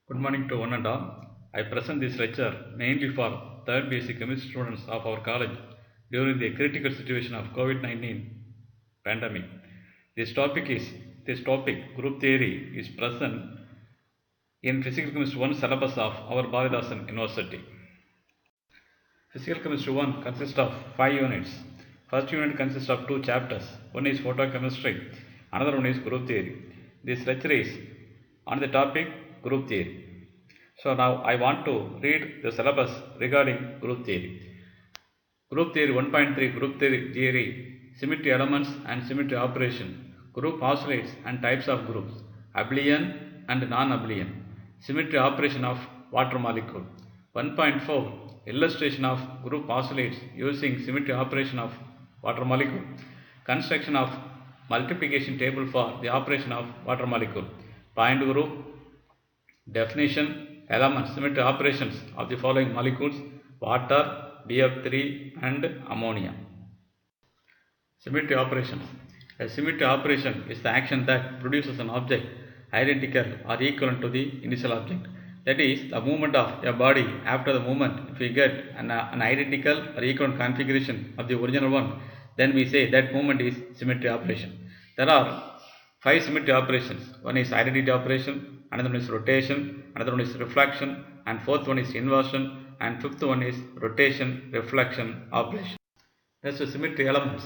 Good morning to one and all. I present this lecture mainly for third basic chemistry students of our college during the critical situation of COVID-19 pandemic. This topic group theory is present in Physical Chemistry 1 syllabus of our Bharidasan University. Physical Chemistry 1 consists of 5 units. First unit consists of 2 chapters. One is photochemistry, another one is group theory. This lecture is on the topic group theory. So now I want to read the syllabus regarding group theory. Group theory 1.3 Group theory, symmetry elements and symmetry operation, group oscillates and types of groups, abelian and non-abelian, symmetry operation of water molecule. 1.4 Illustration of group oscillates using symmetry operation of water molecule, construction of multiplication table for the operation of water molecule, point group, definition, elements, symmetry operations of the following molecules: water, BF3 and ammonia. Symmetry operations. A symmetry operation is the action that produces an object identical or equivalent to the initial object. That is, the movement of a body after the movement. If we get an identical or equivalent configuration of the original one, then we say that movement is symmetry operation. There are 5 symmetry operations. One is identity operation, another one is rotation, another one is reflection, and fourth one is inversion, and fifth one is rotation reflection operation. Next, symmetry elements.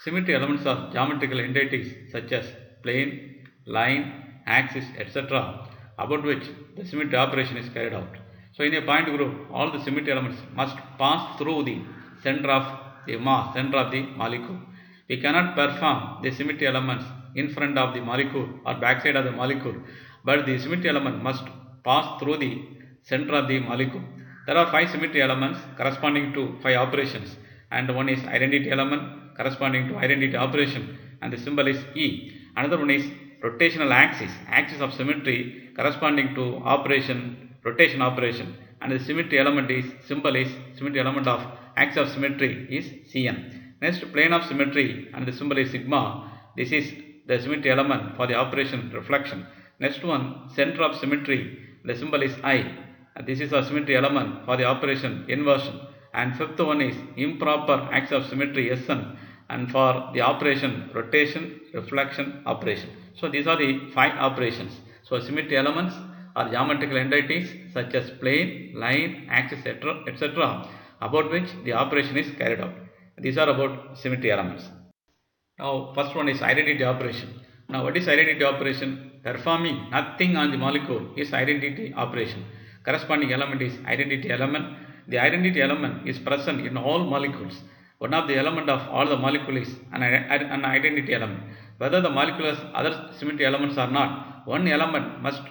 Symmetry elements are geometrical entities such as plane, line, axis, etc., about which the symmetry operation is carried out. So in a point group, all the symmetry elements must pass through the center of the mass, center of the molecule. We cannot perform the symmetry elements in front of the molecule or backside of the molecule, but the symmetry element must pass through the center of the molecule. There are 5 symmetry elements corresponding to 5 operations, and one is identity element corresponding to identity operation, and the symbol is E. Another one is rotational axis of symmetry corresponding to rotation operation, and the symmetry element is symmetry element of axis of symmetry is Cn. Next, plane of symmetry, and the symbol is sigma. This is the symmetry element for the operation reflection. Next one, center of symmetry, the symbol is I. This is a symmetry element for the operation inversion. And fifth one is improper axis of symmetry Sn, and for the operation rotation reflection operation. So these are the 5 operations. So symmetry elements are geometrical entities such as plane, line, axis, etc., about which the operation is carried out. These are about symmetry elements. Now first one is identity operation. Now what is identity operation? Performing nothing on the molecule is identity operation. Corresponding element is identity element. The identity element is present in all molecules. One of the element of all the molecule is an identity element. Whether the molecule has other symmetry elements or not, one element must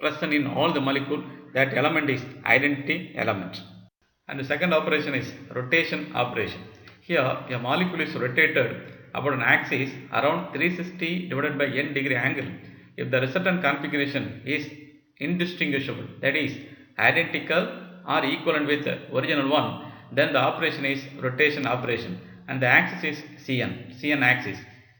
present in all the molecule. That element is identity element. And the second operation is rotation operation. Here a molecule is rotated about an axis around 360 divided by n degree angle if the resultant configuration is indistinguishable, that is identical or equivalent with the original one, then the operation is rotation operation, and the axis is Cn axis.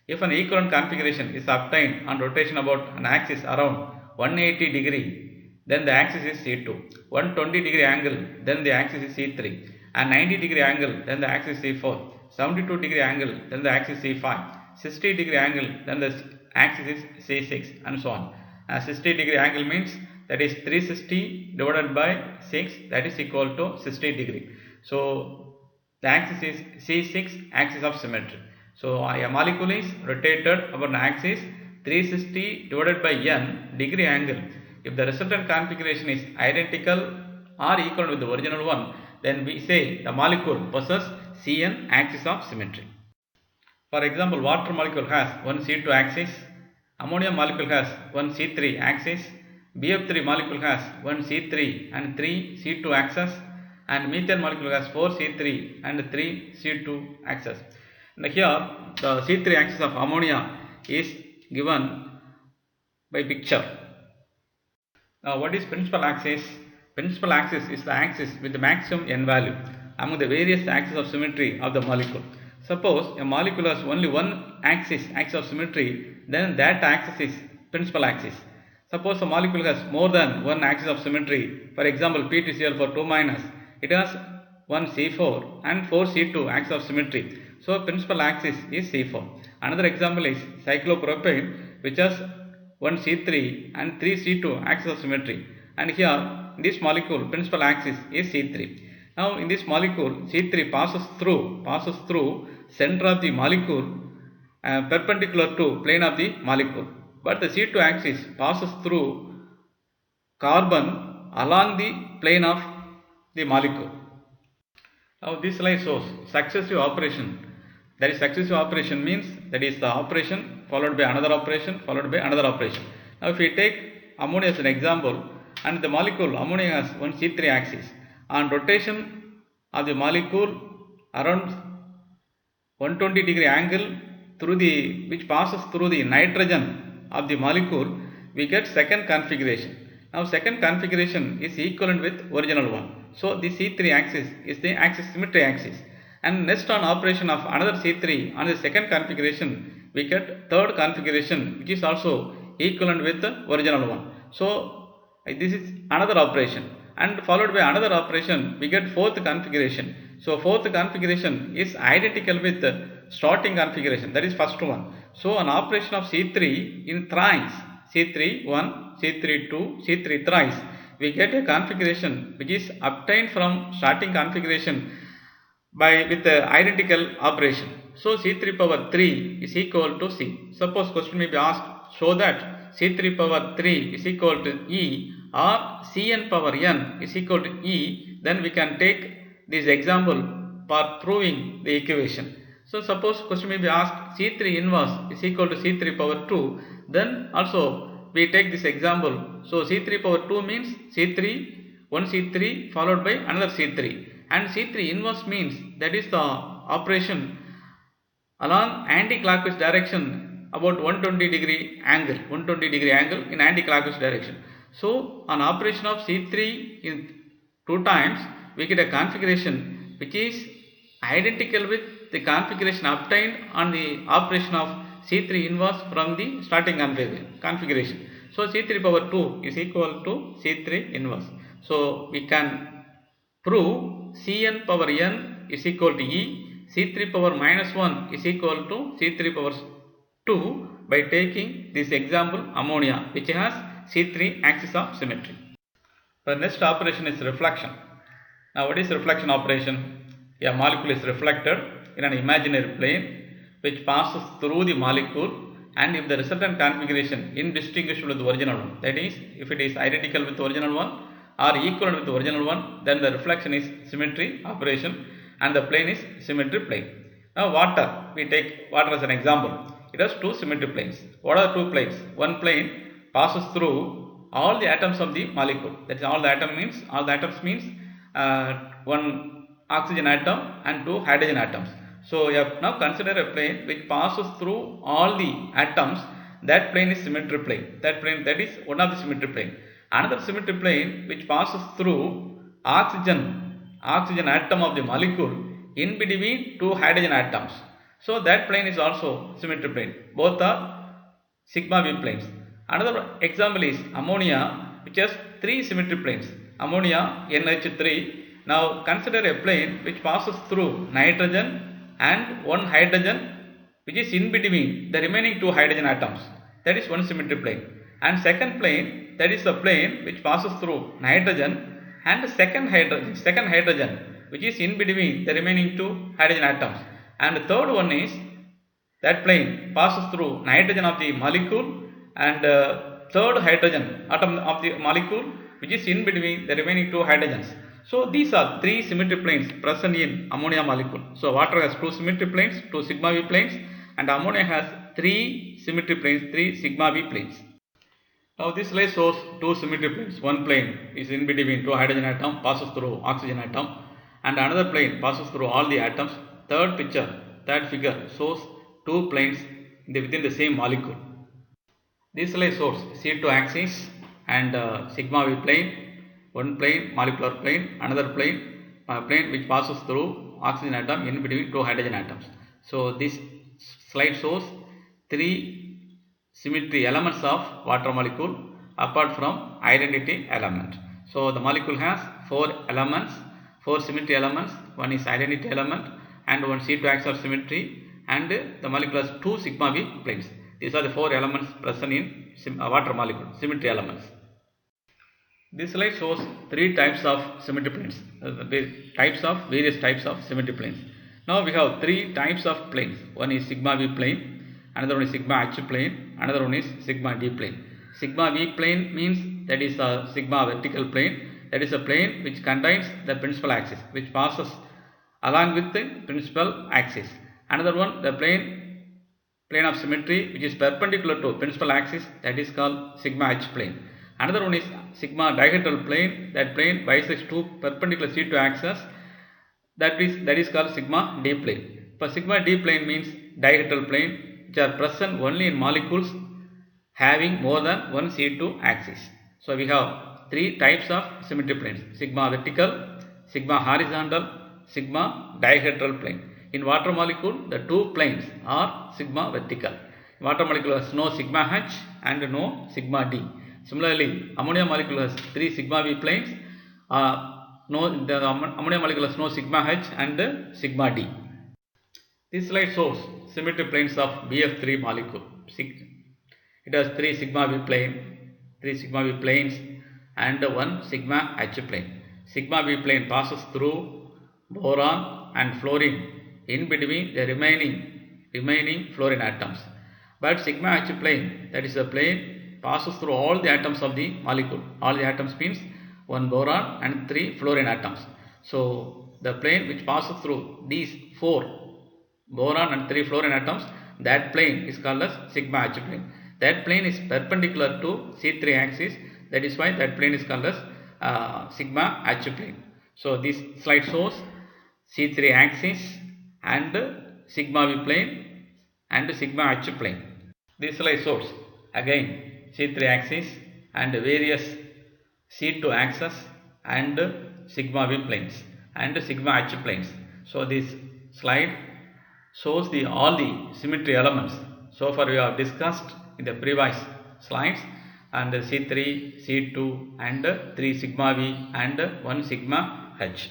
If an equivalent configuration is obtained on rotation about an axis around 180 degree, then the axis is C2. 120 degree angle, then the axis is C3. And 90 degree angle, then the axis is C4. 72 degree angle, then the axis is C5. 60 degree angle, then the axis is C6, and so on. 60 degree angle means that is 360 divided by 6, that is equal to 60 degree. So the axis is C6, axis of symmetry. So a molecule is rotated about an axis 360 divided by n degree angle. If the resultant configuration is identical or equal with the original one, then we say the molecule possesses Cn axis of symmetry. For example, water molecule has one C2 axis, ammonia molecule has one C3 axis, BF3 molecule has one C3 and 3 C2 axis, and methane molecule has 4 C3 and 3 C2 axis. Now here the C3 axis of ammonia is given by picture. Now what is principal axis? Principal axis is the axis with the maximum n value among the various axes of symmetry of the molecule. Suppose a molecule has only one axis of symmetry, then that axis is principal axis. Suppose a molecule has more than one axis of symmetry, for example PtCl4 2-, it has one C4 and 4C2 axis of symmetry. So principal axis is C4. Another example is cyclopropane, which has one C3 and 3C2 axis of symmetry, and here in this molecule principal axis is C3. Now in this molecule C3 passes through center of the molecule perpendicular to plane of the molecule, but the C2 axis passes through carbon along the plane of the molecule. Now this slide shows successive operation. That is, successive operation means that is the operation followed by another operation followed by another operation. Now if we take ammonia as an example, and the molecule ammonia has one C3 axis, on rotation of the molecule around 120-degree angle which passes through the nitrogen of the molecule, we get second configuration. Now second configuration is equivalent with original one. So the C3 axis is the axis symmetry axis, and next on operation of another C3 on the second configuration, we get third configuration which is also equivalent with the original one. So this is another operation, and followed by another operation we get fourth configuration. So fourth configuration is identical with the starting configuration, that is first one. So an operation of C3 in thrice, C3 1, C3 2, C3 thrice, we get a configuration which is obtained from starting configuration with the identical operation. So C3 power 3 is equal to C. Suppose question may be asked, show that C3 power 3 is equal to E or Cn power n is equal to E, then we can take this example for proving the equation. So suppose question may be asked C3 inverse is equal to C3 power 2, then also we take this example. So C3 power 2 means C3, one C3 followed by another C3, and C3 inverse means that is the operation along anti-clockwise direction about 120-degree angle in anti-clockwise direction. So an operation of C3 in 2 times, we get a configuration which is identical with the configuration obtained on the operation of C3 inverse from the starting configuration. So C3 power 2 is equal to C3 inverse. So we can prove Cn power n is equal to E, C3 power minus 1 is equal to C3 power 2 by taking this example ammonia, which has C3 axis of symmetry. The next operation is reflection. Now what is reflection operation? A molecule is reflected in an imaginary plane which passes through the molecule, and if the resultant configuration indistinguishable with the original one, that is, if it is identical with the original one or equivalent with the original one, then the reflection is symmetry operation and the plane is symmetry plane. Now water, we take water as an example. It has two symmetry planes. What are two planes? One plane passes through all the atoms of the molecule. That is, all the atoms means one oxygen atom and two hydrogen atoms. So you have now consider a plane which passes through all the atoms. That plane is symmetry plane. That is one of the symmetry plane. Another symmetry plane which passes through oxygen atom of the molecule in between two hydrogen atoms. So that plane is also symmetry plane. Both are sigma v planes. Another example is ammonia, which has three symmetry planes. Ammonia NH3. Now consider a plane which passes through nitrogen and one hydrogen which is in between the remaining two hydrogen atoms. That is one symmetry plane. And second plane, that is the plane which passes through nitrogen and the second hydrogen which is in between the remaining two hydrogen atoms. And the third one is that plane passes through nitrogen of the molecule and third hydrogen atom of the molecule which is in between the remaining two hydrogens. So these are three symmetry planes present in ammonia molecule. So water has two symmetry planes, two sigma v planes, and ammonia has three symmetry planes, three sigma v planes. Now this slide shows two symmetry planes. One plane is in between two hydrogen atom, passes through oxygen atom, and another plane passes through all the atoms. Third figure shows two planes within the same molecule. This slide shows C2 axis and sigma v plane. One plane, molecular plane, another plane which passes through oxygen atom in between two hydrogen atoms. So this slide shows three symmetry elements of water molecule, apart from identity element. So the molecule has 4 elements, 4 symmetry elements. One is identity element and one C2 axial symmetry, and the molecule has 2 sigma V planes. These are the 4 elements present in water molecule, symmetry elements. This slide shows 3 types of symmetry planes, various types of symmetry planes. Now we have 3 types of planes. One is sigma V plane, another one is sigma H plane, another one is sigma D plane. Sigma V plane means that is a sigma vertical plane, that is a plane which contains the principal axis, which passes along with the principal axis. Another one, the plane of symmetry which is perpendicular to principal axis, that is called sigma H plane. Another one is sigma dihedral plane, that plane bisects two perpendicular C2 axes, that is called sigma D plane. For sigma D plane means dihedral plane which are present only in molecules having more than one C2 axis. So we have 3 types of symmetry planes: sigma vertical, sigma horizontal, sigma dihedral plane. In water molecule, the 2 planes are sigma vertical. Water molecule has no sigma H and no sigma D. Similarly, ammonia molecule has 3 sigma V planes. The ammonia molecule has no sigma H and sigma D. This slide shows symmetry planes of BF3 molecule. It has 3 sigma V planes and 1 sigma H plane. Sigma V plane passes through boron and fluorine in between the remaining fluorine atoms. But sigma H plane, that is a plane, passes through all the atoms of the molecule. All the atoms means 1 boron and 3 fluorine atoms. So the plane which passes through these 4 boron and 3 fluorine atoms, that plane is called as sigma H plane. That plane is perpendicular to C3 axis, that is why that plane is called as sigma H plane. So this slide shows C3 axis and sigma V plane and sigma H plane. This slide shows again C3 axis and various C2 axes and sigma V planes and sigma H planes. So this slide shows all the symmetry elements. So far we have discussed in the previous slides, and C3, C2 and 3 sigma V and 1 sigma H.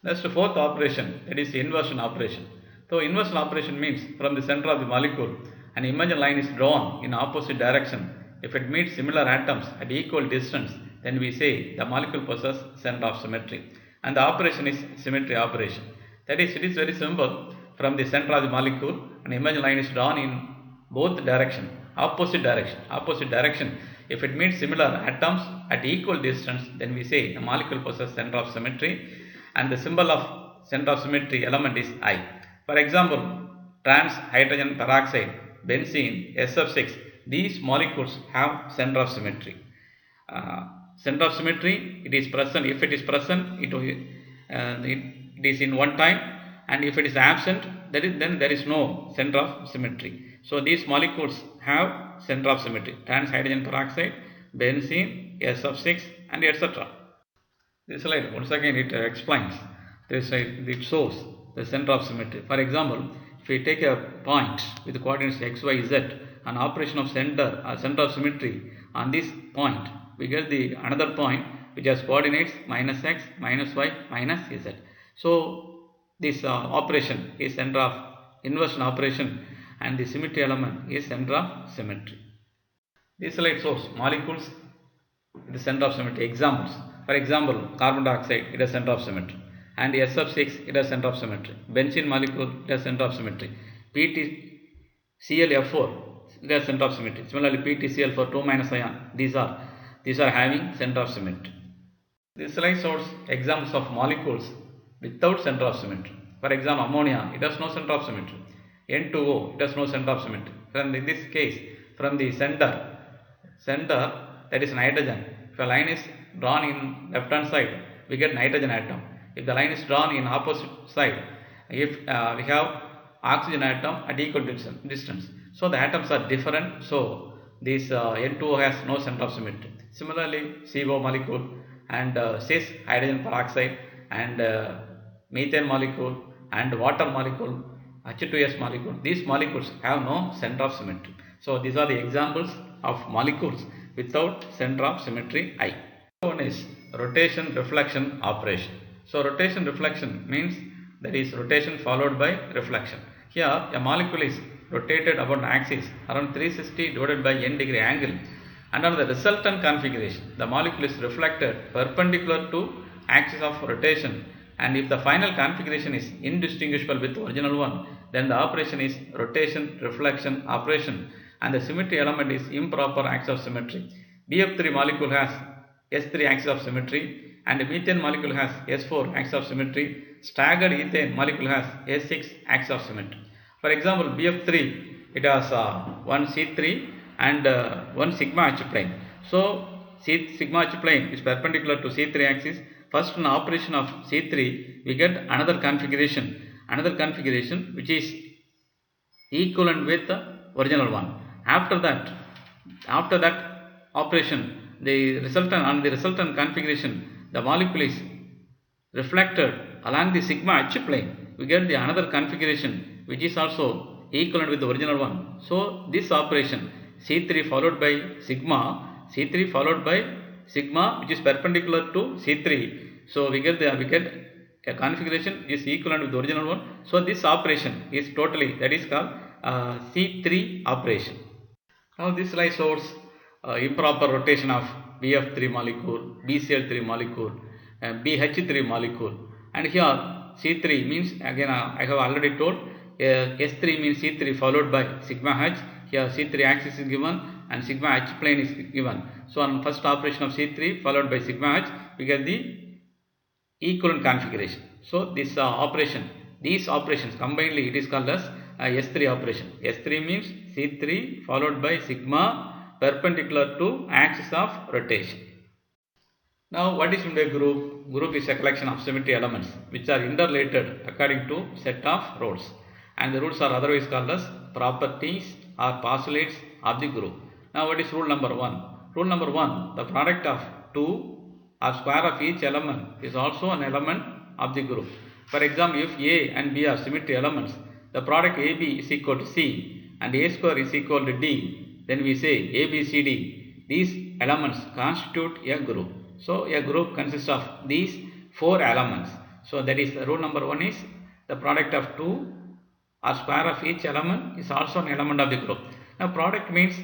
Next, fourth operation, that is inversion operation. So inversion operation means from the center of the molecule an imaginary line is drawn in opposite direction. If it meets similar atoms at equal distance, then we say the molecule possesses center of symmetry, and the operation is symmetry operation. That is, it is very simple. From the center of the molecule an imaginary line is drawn in both direction, opposite direction. If it meets similar atoms at equal distance, then we say the molecule possesses center of symmetry, and the symbol of center of symmetry element is I. For example, trans hydrogen peroxide, benzene, SF6, these molecules have center of symmetry. Center of symmetry, it is present. If it is present, it is in one time, and if it is absent, then there is no center of symmetry. So these molecules have center of symmetry: trans hydrogen peroxide, benzene, SF6 and etc. This slide once again it explains. This slide it shows the center of symmetry. For example, if we take a point with coordinates x, y, z, an operation of center of symmetry on this point, we get the another point which has coordinates minus x, minus y, minus z. So this operation is center of inversion operation, and the symmetry element is center of symmetry. This slide shows molecules with the center of symmetry. Examples: for example, carbon dioxide, it has center of symmetry, and SF6, it has center of symmetry. Benzene molecule, it has center of symmetry. PTClF4, it has center of symmetry. Similarly, PTCl4 2 minus ion, these are having center of symmetry. This slide shows examples of molecules without center of symmetry. For example, ammonia, it has no center of symmetry. N2O, it has no center of symmetry. From in this case, from the center, that is nitrogen. If a line is drawn in left hand side, we get nitrogen atom. If the line is drawn in opposite side, if we have oxygen atom at equal distance. So the atoms are different. So this N2O has no center of symmetry. Similarly, CO molecule and cis hydrogen peroxide and methane molecule and water molecule, H2S molecule, these molecules have no center of symmetry. So these are the examples of molecules without center of symmetry I. One is rotation reflection operation. So rotation reflection means that is rotation followed by reflection. Here a molecule is rotated about an axis around 360 divided by n degree angle, and on the resultant configuration the molecule is reflected perpendicular to axis of rotation, and if the final configuration is indistinguishable with the original one, then the operation is rotation reflection operation and the symmetry element is improper axis of symmetry. BF3 molecule has S3 axis of symmetry and methane molecule has S4 axis of symmetry. Staggered ethane molecule has S6 axis of symmetry. For example, BF3 it has one C3 and one sigma H plane. So sigma H plane is perpendicular to C3 axis. First on operation of C3 we get another configuration which is equivalent with the original one. After that operation, the resultant configuration, the molecule is reflected along the sigma H plane. We get the another configuration which is also equivalent with the original one. So this operation C3 followed by sigma which is perpendicular to C3. So we get a configuration is equivalent with the original one. So this operation is totally, that is called C3 operation. Now this slide shows improper rotation of BF3 molecule, BCl3 molecule, BH3 molecule, and here C3 means, again I have already told, S3 means C3 followed by sigma H. Here C3 axis is given and sigma H plane is given. So on first operation of C3 followed by sigma H, we get the equivalent configuration. So this these operations combinedly it is called as S3 operation. S3 means C3 followed by sigma perpendicular to axis of rotation. Now what is a group? Group is a collection of symmetry elements which are interrelated according to set of rules, and the rules are otherwise called as properties or postulates of the group. Now what is rule number 1? Rule number 1, the product of 2 or square of each element is also an element of the group. For example, if A and B are symmetry elements, the product AB is equal to C and A square is equal to D, then we say ABCD. These elements constitute a group. So a group consists of these 4 elements. So that is rule number 1 is the product of 2 or square of each element is also an element of the group. Now product means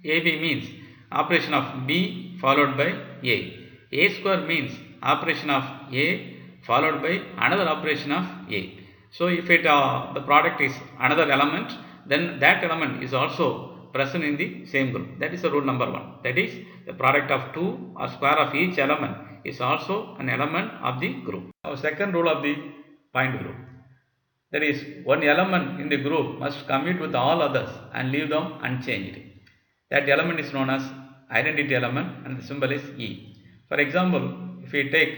AB means operation of B followed by A. A square means operation of A followed by another operation of A. So if the product is another element, then that element is also present in the same group. That is the rule number 1. That is the product of 2 or square of each element is also an element of the group. Our second rule of the point group. That is, one element in the group must commute with all others and leave them unchanged. That element is known as identity element and the symbol is E. For example, if we take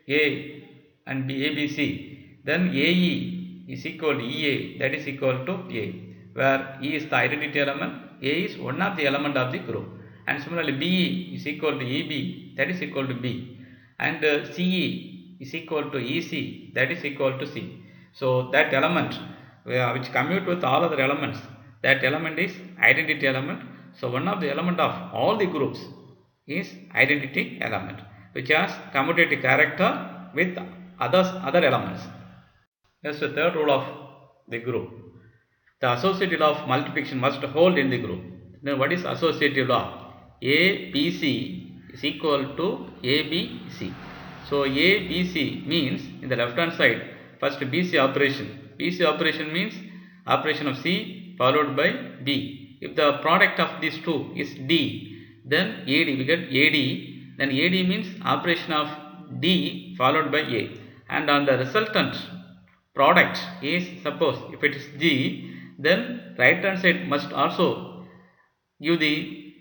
A and B, ABC, then AE is equal to EA, that is equal to A, where E is the identity element, A is one of the element of the group, and similarly BE is equal to EB, that is equal to B, and CE is equal to EC, that is equal to C. So that element which commute with all other elements, that element is identity element. So one of the element of all the groups is identity element, which has commutative character with other elements. That's the third rule of the group. The associative law of multiplication must hold in the group. Then what is associative law? ABC is equal to ABC. So ABC means in the left hand side, first BC operation. BC operation means operation of C followed by B. If the product of these two is D, then AD, we get AD, then AD means operation of D followed by A, and on the resultant product is, suppose if it is G, then right hand side must also give the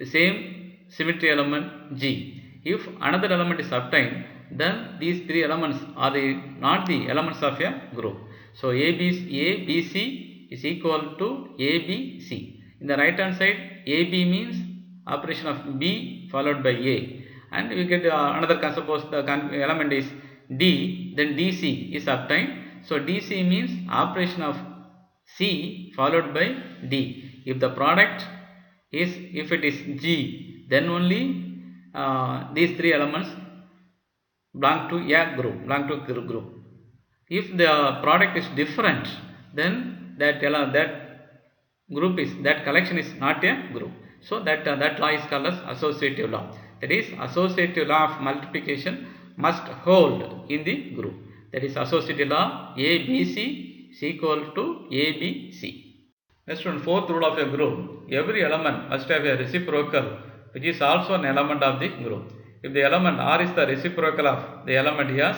same symmetry element G. If another element is obtained, then these 3 elements are not the elements of a group. So ABC is equal to ABC. In the right hand side, AB means operation of B followed by A, and we get another, suppose the element is D, then DC is obtained. So DC means operation of C followed by D. If the product is, if it is G, then only these three elements belong to a group. If the product is different, then that collection is not a group. So that law is called as associative law. That is, associative law of multiplication must hold in the group. That is associative law ABC is equal to ABC. Next one, fourth rule of a group. Every element must have a reciprocal which is also an element of the group. If the element R is the reciprocal of the element S,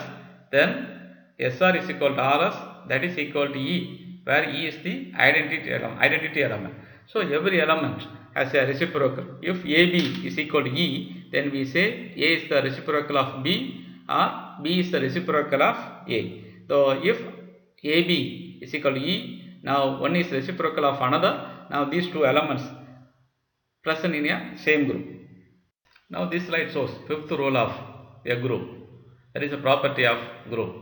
then SR is equal to RS, that is equal to E, where E is the identity element. So every element has a reciprocal. If AB is equal to E, then we say A is the reciprocal of B or B is the reciprocal of A. So if AB is equal to E, now one is reciprocal of another. Now these two elements present in a same group. Now this slide shows fifth rule of a group. That is a property of group.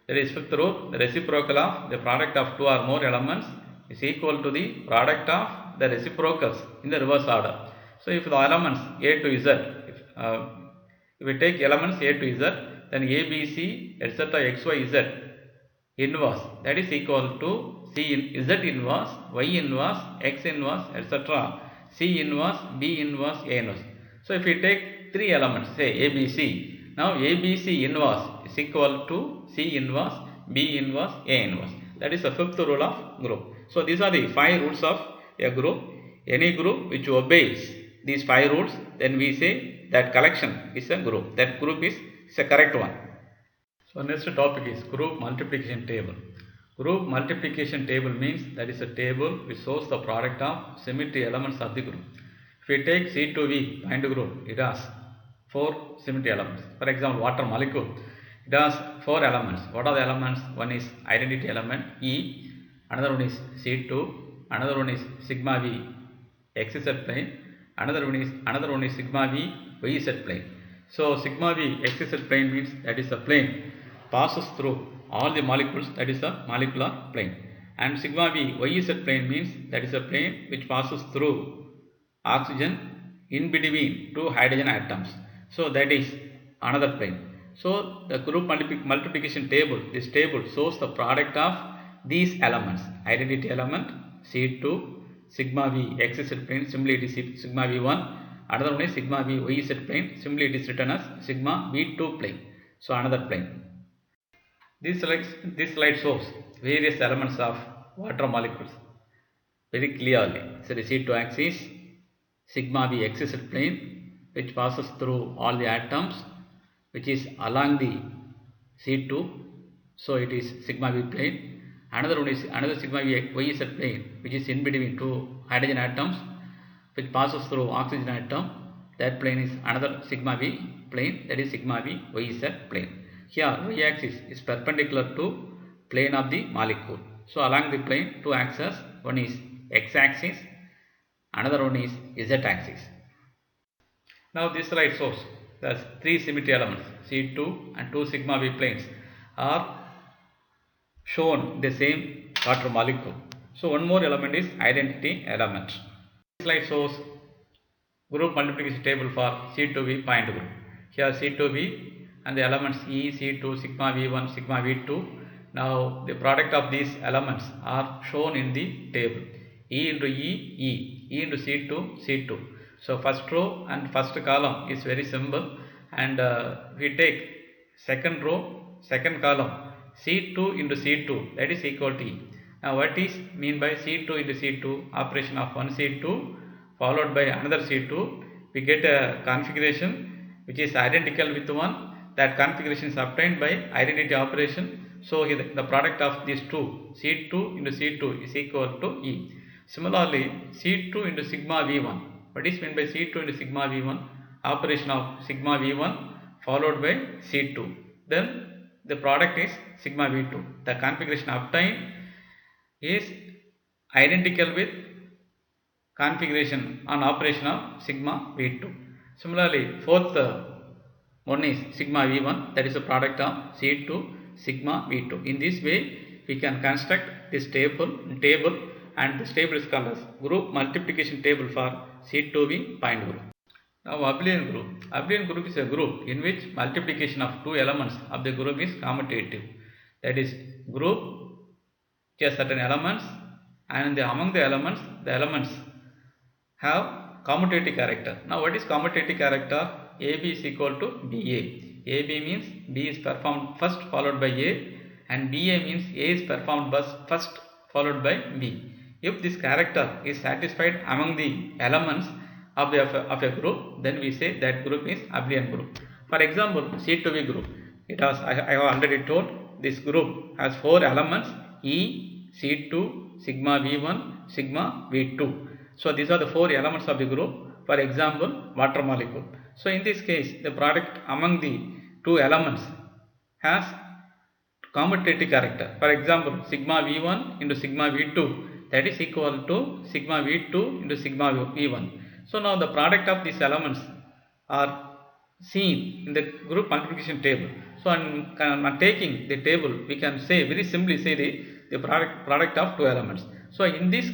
That is fifth rule, the reciprocal of the product of two or more elements is equal to the product of the reciprocals in the reverse order. So if the elements A to Z, if we take elements A to Z, then A, B, C, etc. X, Y, Z inverse, that is equal to Z inverse, Y inverse, X inverse, etc. C inverse, B inverse, A inverse. So if we take three elements, say ABC, now ABC inverse is equal to C inverse, B inverse, A inverse. That is the fifth rule of group. So these are the 5 rules of a group. Any group which obeys these 5 rules, then we say that collection is a group. That group is a correct one. So next topic is group multiplication table. Group multiplication table means that is a table which shows the product of symmetry elements of the group. If we take C2V bind group, it has 4 symmetry elements. For example, water molecule, it has 4 elements. What are the elements? One is identity element E, another one is C2, another one is sigma V XZ plane, another one is sigma V YZ plane. So sigma V XZ plane means that is a plane passes through all the molecules, that is a molecular plane, and sigma V YZ plane means that is a plane which passes through oxygen in between 2 hydrogen atoms. So that is another plane. So the group multiplication table, this table shows the product of these elements. Identity element C2, sigma V XZ plane, simply it is sigma V1. Another one is sigma V YZ plane, simply it is written as sigma V2 plane. So another plane. This slide shows various elements of water molecules very clearly. So the C2 axis, sigma V XZ plane which passes through all the atoms, which is along the C2, so it is sigma V plane. Another one is another sigma V YZ plane which is in between 2 hydrogen atoms which passes through oxygen atom. That plane is another sigma V plane, that is sigma V YZ plane. Here Y axis is perpendicular to plane of the molecule. So along the plane 2 axes, one is X axis, another one is Z axis. Now this slide shows that 3 symmetry elements C2 and 2 sigma V planes are shown in the same water molecule. So one more element is identity element. This slide shows group multiplication table for C2V point group. Here C2V and the elements E, C2, sigma V1, sigma V2. Now the product of these elements are shown in the table. E into E, E into C2, C2. So first row and first column is very simple, and we take second row, second column, C2 into C2, that is equal to E. Now what is mean by C2 into C2? Operation of one C2 followed by another C2. We get a configuration which is identical with one. That configuration is obtained by identity operation. So here the product of these two, C2 into C2 is equal to E. Similarly, C2 into sigma V1. What is meant by C2 into sigma V1? Operation of sigma V1 followed by C2. Then the product is sigma V2. The configuration obtained is identical with configuration on operation of sigma V2. Similarly, fourth one is sigma V1, that is a product of C2 sigma V2. In this way, we can construct this table, and this table is called as group multiplication table for C2V point group. Now abelian group. Abelian group is a group in which multiplication of two elements of the group is commutative. That is, group has certain elements, and among the elements have commutative character. Now what is commutative character? AB is equal to BA. AB means B is performed first followed by A, and BA means A is performed first followed by B. If this character is satisfied among the elements of a group, then we say that group is abelian group. For example, C2V group. I have already told this group has four elements: E, C2, sigma V1, sigma V2. So these are the four elements of the group. For example, water molecule. So in this case, the product among the two elements has commutative character. For example, sigma V1 into sigma V2, that is equal to sigma V2 into sigma V1. So now the product of these elements are seen in the group multiplication table. So on taking the table, we can say very simply say the product of two elements. So in this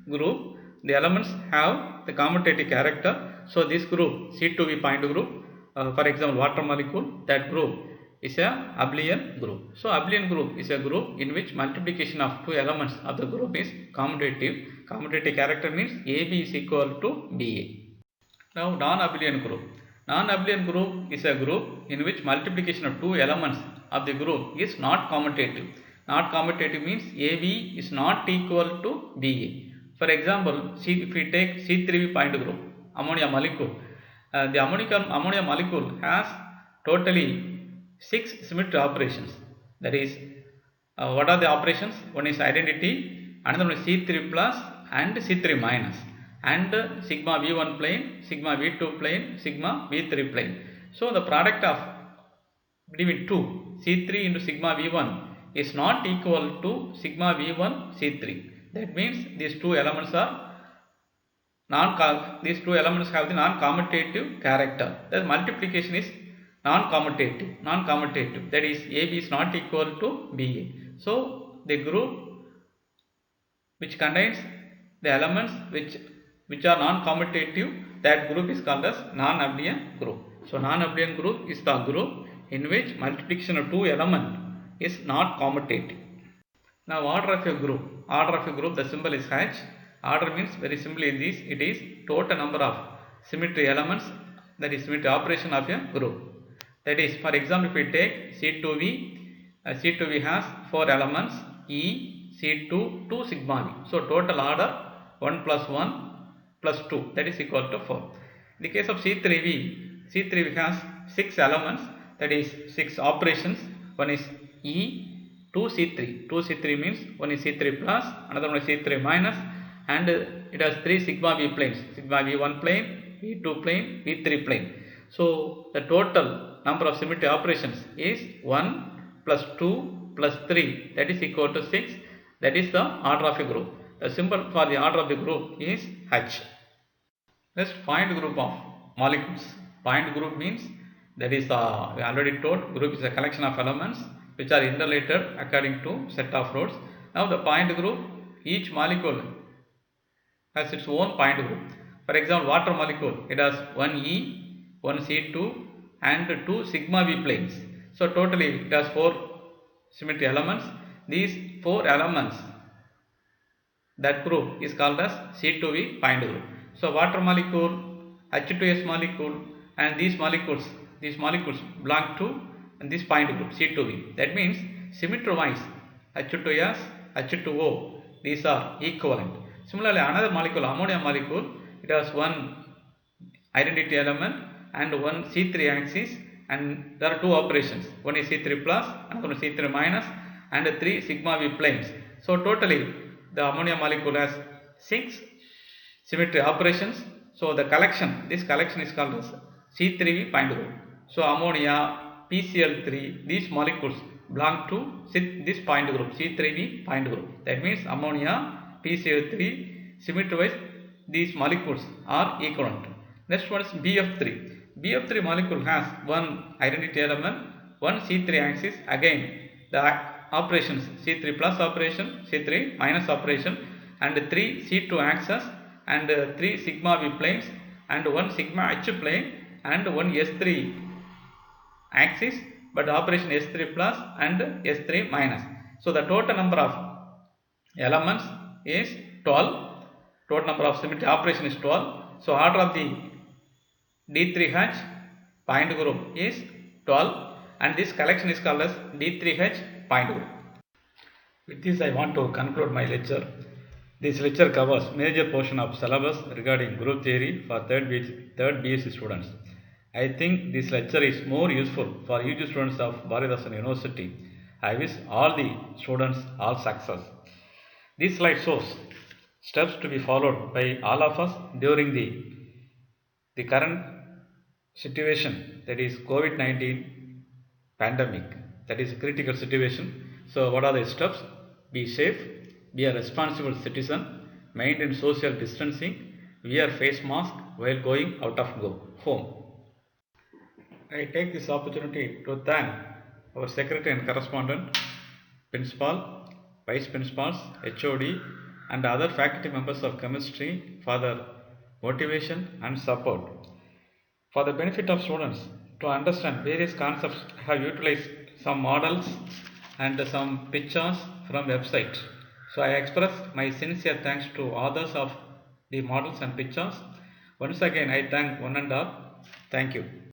group, the elements have the commutative character. So this group, C2V point group, for example water molecule, that group is a abelian group. So abelian group is a group in which multiplication of two elements of the group is commutative. Commutative character means AB is equal to BA. Now non-abelian group. Non-abelian group is a group in which multiplication of two elements of the group is not commutative. Not commutative means AB is not equal to BA. For example, if we take C3V point group, ammonia molecule, the ammonia molecule has totally 6 symmetry operations. That is, what are the operations? One is identity, another one is C3 plus and C3 minus, and sigma V1 plane, sigma V2 plane, sigma V3 plane. So the product of between 2 C3 into sigma V1 is not equal to sigma V1 C3. That means these two elements have the non-commutative character. The multiplication is non-commutative. That is, AB is not equal to BA. So the group which contains the elements which are non-commutative, that group is called as non-abelian group. So non-abelian group is the group in which multiplication of two elements is not commutative. Now order of a group. Order of a group, the symbol is H. Order means very simply this, it is total number of symmetry elements, that is symmetry operation of a group. That is, for example, if we take C2V, C2V has 4 elements, E, C2, 2 sigma V. So total order 1 plus 1 plus 2, that is equal to 4. In the case of C3V, C3V has 6 elements, that is 6 operations. One is E, 2C3. 2C3 means one is C3 plus, another one is C3 minus, and it has 3 sigma V planes, sigma V1 plane, V2 plane, V3 plane. So the total number of symmetry operations is 1 plus 2 plus 3, that is equal to 6. That is the order of a group. The symbol for the order of the group is H. Next, point group of molecules. Point group means, that is, we already told, group is a collection of elements which are interrelated according to set of roles. Now the point group, each molecule has its own point group. For example, water molecule, it has 1 E, 1 C2 and 2 sigma V planes. So totally it has 4 symmetry elements. These 4 elements, that group is called as C2V point group. So water molecule, H2S molecule, and these molecules belong to this point group C2V. That means symmetry wise H2S, H2O, these are equivalent. Similarly, another molecule, ammonia molecule, it has one identity element and one C3 axis, and there are 2 operations. One is C3 plus, another one is C3 minus, and 3 sigma V planes. So totally the ammonia molecule has 6 symmetry operations. So the collection, this collection is called as C3V point group. So ammonia, PCl3, these molecules belong to this point group, C3V point group. That means ammonia, PCl3, symmetry wise these molecules are equivalent. Next one is BF3. BF3 molecule has one identity element, one C3 axis, again the operations C3 plus operation, C3 minus operation, and 3 C2 axes and 3 sigma V planes and one sigma h plane and one S3 axis, but operation S3 plus and S3 minus. So the total number of elements is 12. Total number of symmetry operation is 12. So order of the D3H point group is 12, and this collection is called as D3H point group. With this I want to conclude my lecture. This lecture covers major portion of syllabus regarding group theory for third BSc students. I think this lecture is more useful for UG students of Bharathasan University. I wish all the students all success. This slide shows steps to be followed by all of us during the current situation, that is COVID-19 pandemic, that is a critical situation. So what are the steps? Be safe, be a responsible citizen, maintain social distancing, wear face mask while going out of home. I take this opportunity to thank our secretary and correspondent, principal, vice principals, HOD and other faculty members of chemistry for their motivation and support. For the benefit of students to understand various concepts, I have utilized some models and some pictures from website. So I express my sincere thanks to authors of the models and pictures. Once again I thank one and all. Thank you.